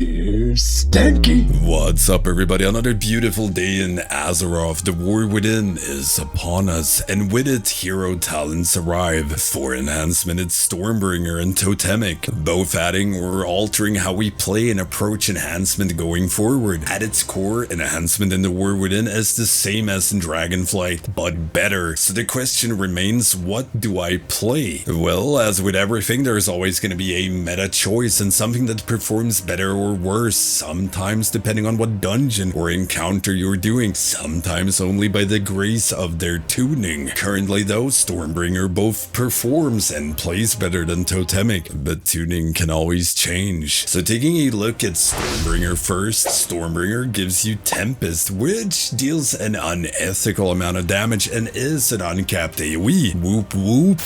Here's Stankie. What's up, everybody? Another beautiful day in Azeroth. The war within is upon us, and with it, hero talents arrive. For enhancement, it's Stormbringer and Totemic, both adding or altering how we play and approach enhancement going forward. At its core, enhancement in the war within is the same as in Dragonflight, but better. So the question remains, what do I play? Well, as with everything, there's always going to be a meta choice and something that performs better or worse, sometimes depending on what dungeon or encounter you're doing, sometimes only by the grace of their tuning. Currently though, Stormbringer both performs and plays better than Totemic, but tuning can always change. So taking a look at Stormbringer first, Stormbringer gives you Tempest, which deals an unethical amount of damage and is an uncapped AoE. Whoop whoop.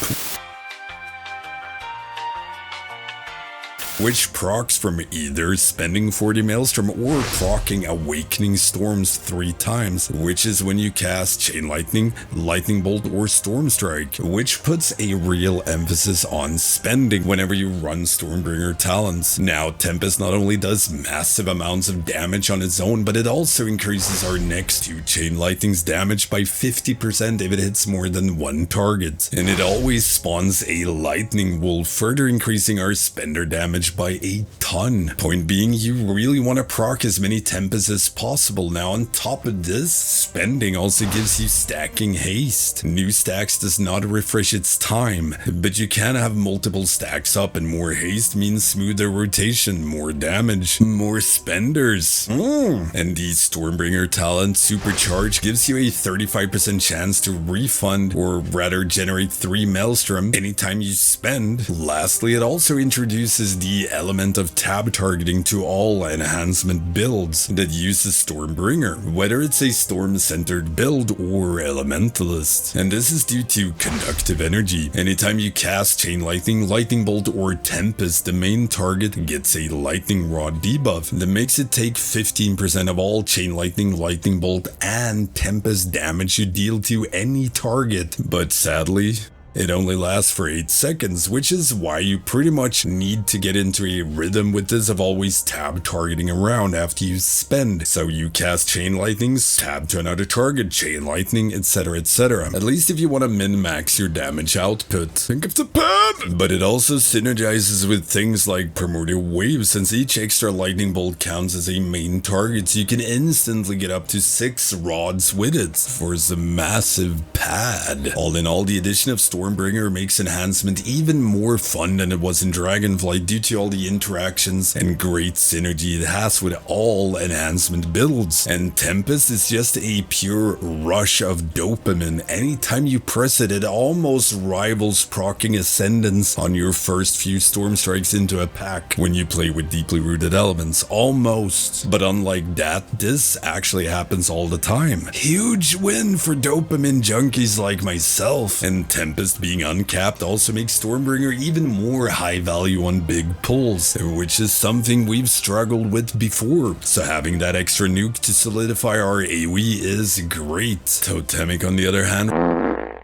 Which procs from either spending 40 Maelstrom or proccing Awakening Storms 3 times, which is when you cast Chain Lightning, Lightning Bolt, or Storm Strike, which puts a real emphasis on spending whenever you run Stormbringer talents. Now, Tempest not only does massive amounts of damage on its own, but it also increases our next 2 Chain Lightning's damage by 50% if it hits more than 1 target. And it always spawns a Lightning Wolf, further increasing our spender damage by a ton. Point being, you really want to proc as many Tempests as possible. Now on top of this, spending also gives you stacking haste. New stacks does not refresh its time, but you can have multiple stacks up, and more haste means smoother rotation, more damage, more spenders. And the Stormbringer talent Supercharge gives you a 35% chance to refund, or rather generate 3 Maelstrom anytime you spend. Lastly, it also introduces the element of tab targeting to all enhancement builds that uses Stormbringer, whether it's a storm-centered build or elementalist. And this is due to conductive energy. Anytime you cast Chain Lightning, Lightning Bolt, or Tempest, the main target gets a Lightning Rod debuff that makes it take 15% of all Chain Lightning, Lightning Bolt, and Tempest damage you deal to any target. But sadly, it only lasts for 8 seconds, which is why you pretty much need to get into a rhythm with this of always tab targeting around after you spend. So you cast Chain Lightnings, tab to another target, Chain Lightning, etc, etc. At least if you want to min-max your damage output. Think of the pen! But it also synergizes with things like Primordial Wave, since each extra Lightning Bolt counts as a main target, so you can instantly get up to 6 rods with it for some massive pad. All in all, the addition of Stormbringer makes enhancement even more fun than it was in Dragonflight due to all the interactions and great synergy it has with all enhancement builds. And Tempest is just a pure rush of dopamine. Anytime you press it, it almost rivals proccing Ascendance on your first few Storm Strikes into a pack when you play with deeply rooted elements. Almost. But unlike that, this actually happens all the time. Huge win for dopamine junkies like myself. And Tempest being uncapped also makes Stormbringer even more high value on big pulls, which is something we've struggled with before. So having that extra nuke to solidify our AoE is great. Totemic, on the other hand,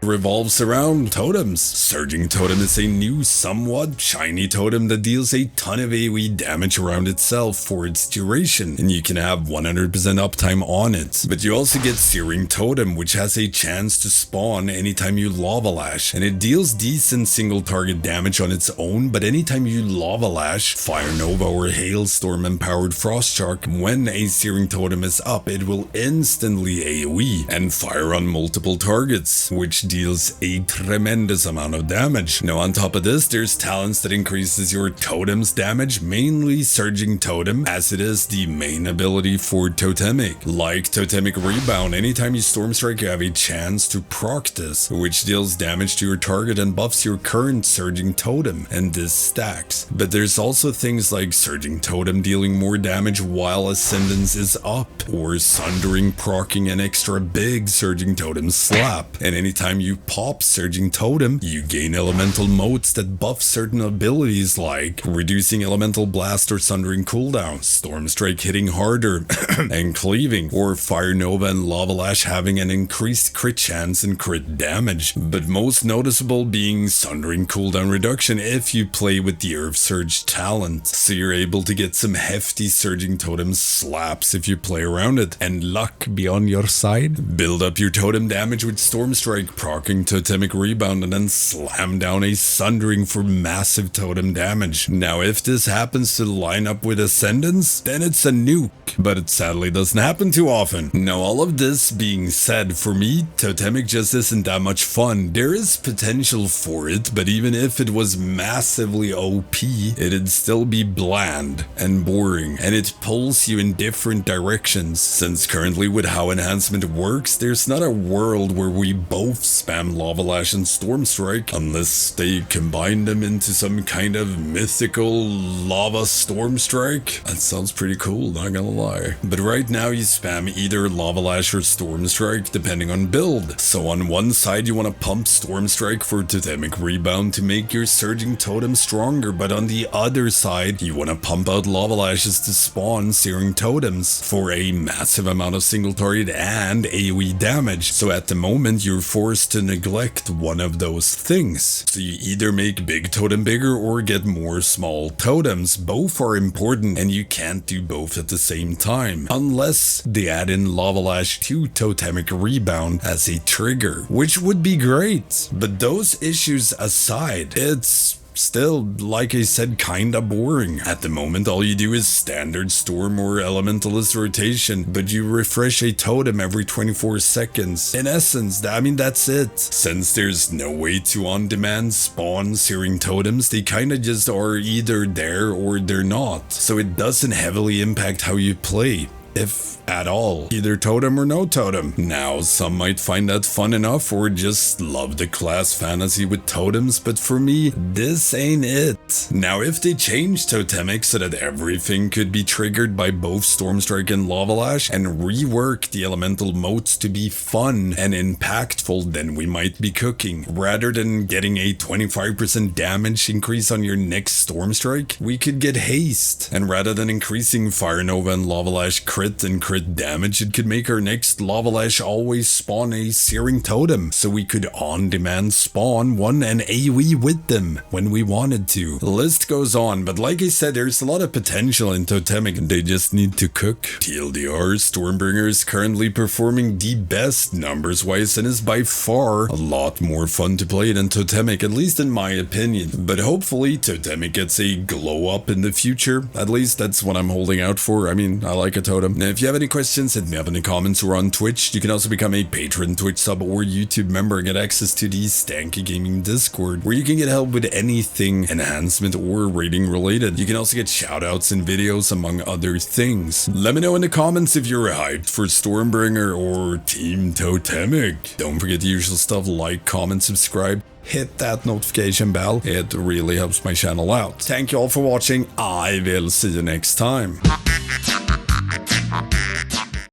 revolves around totems. Surging Totem is a new, somewhat shiny totem that deals a ton of AoE damage around itself for its duration, and you can have 100% uptime on it. But you also get Searing Totem, which has a chance to spawn anytime you Lava Lash, and it deals decent single target damage on its own, but anytime you Lava Lash, Fire Nova, or Hailstorm empowered Frost Shark, when a Searing Totem is up, it will instantly AoE and fire on multiple targets, which deals a tremendous amount of damage. Now on top of this, there's talents that increases your totem's damage, mainly Surging Totem, as it is the main ability for Totemic. Like Totemic Rebound, anytime you Storm Strike, you have a chance to proc this, which deals damage to your target and buffs your current Surging Totem, and this stacks. But there's also things like Surging Totem dealing more damage while Ascendance is up, or Sundering proccing an extra big Surging Totem slap. And anytime you pop Surging Totem, you gain elemental motes that buff certain abilities like reducing elemental blast or sundering cooldown, Storm Strike hitting harder and cleaving, or Fire Nova and Lava Lash having an increased crit chance and crit damage, but most noticeable being sundering cooldown reduction if you play with the Earth Surge talent, so you're able to get some hefty Surging Totem slaps if you play around it, and luck be on your side. Build up your totem damage with Storm Strike, proccing Totemic Rebound, and then slam down a Sundering for massive totem damage. Now if this happens to line up with Ascendance, then it's a nuke, but it sadly doesn't happen too often. Now all of this being said, for me, Totemic just isn't that much fun. There is potential for it, but even if it was massively OP, it'd still be bland and boring, and it pulls you in different directions, since currently with how Enhancement works, there's not a world where we both spam Lava Lash and Storm Strike, unless they combine them into some kind of mythical lava Storm Strike. That sounds pretty cool, not gonna lie. But right now you spam either Lava Lash or Storm Strike depending on build. So on one side you want to pump Storm Strike for Totemic Rebound to make your Surging Totem stronger, but on the other side you want to pump out Lava Lashes to spawn Searing Totems for a massive amount of single target and AoE damage. So at the moment you're forced to neglect one of those things. So you either make big totem bigger or get more small totems. Both are important and you can't do both at the same time, unless they add in Lava Lash to Totemic Rebound as a trigger, which would be great. But those issues aside, it's still, like I said, kinda boring. At the moment, all you do is standard Storm or Elementalist rotation, but you refresh a totem every 24 seconds. In essence, I mean, that's it. Since there's no way to on-demand spawn Searing Totems, they kinda just are either there or they're not. So it doesn't heavily impact how you play, if at all. Either totem or no totem. Now, some might find that fun enough or just love the class fantasy with totems, but for me, this ain't it. Now, if they change Totemic so that everything could be triggered by both Storm Strike and Lava Lash and rework the elemental motes to be fun and impactful, then we might be cooking. Rather than getting a 25% damage increase on your next Storm Strike, we could get haste. And rather than increasing Fire Nova and Lava Lash crit and crit damage, it could make our next Lava Lash always spawn a Searing Totem, so we could on-demand spawn one and AoE with them when we wanted to. The list goes on, but like I said, there's a lot of potential in Totemic and they just need to cook. TLDR, Stormbringer is currently performing the best numbers-wise and is by far a lot more fun to play than Totemic, at least in my opinion. But hopefully Totemic gets a glow up in the future. At least that's what I'm holding out for. I mean, I like a totem. Now, if you have any questions, hit me up in the comments or on Twitch. You can also become a patron, Twitch sub, or YouTube member and get access to the Stankie Gaming Discord, where you can get help with anything Enhancement or rating related. You can also get shoutouts in videos, among other things. Let me know in the comments if you're hyped for Stormbringer or Team Totemic. Don't forget the usual stuff, like, comment, subscribe. Hit that notification bell, it really helps my channel out. Thank you all for watching, I will see you next time.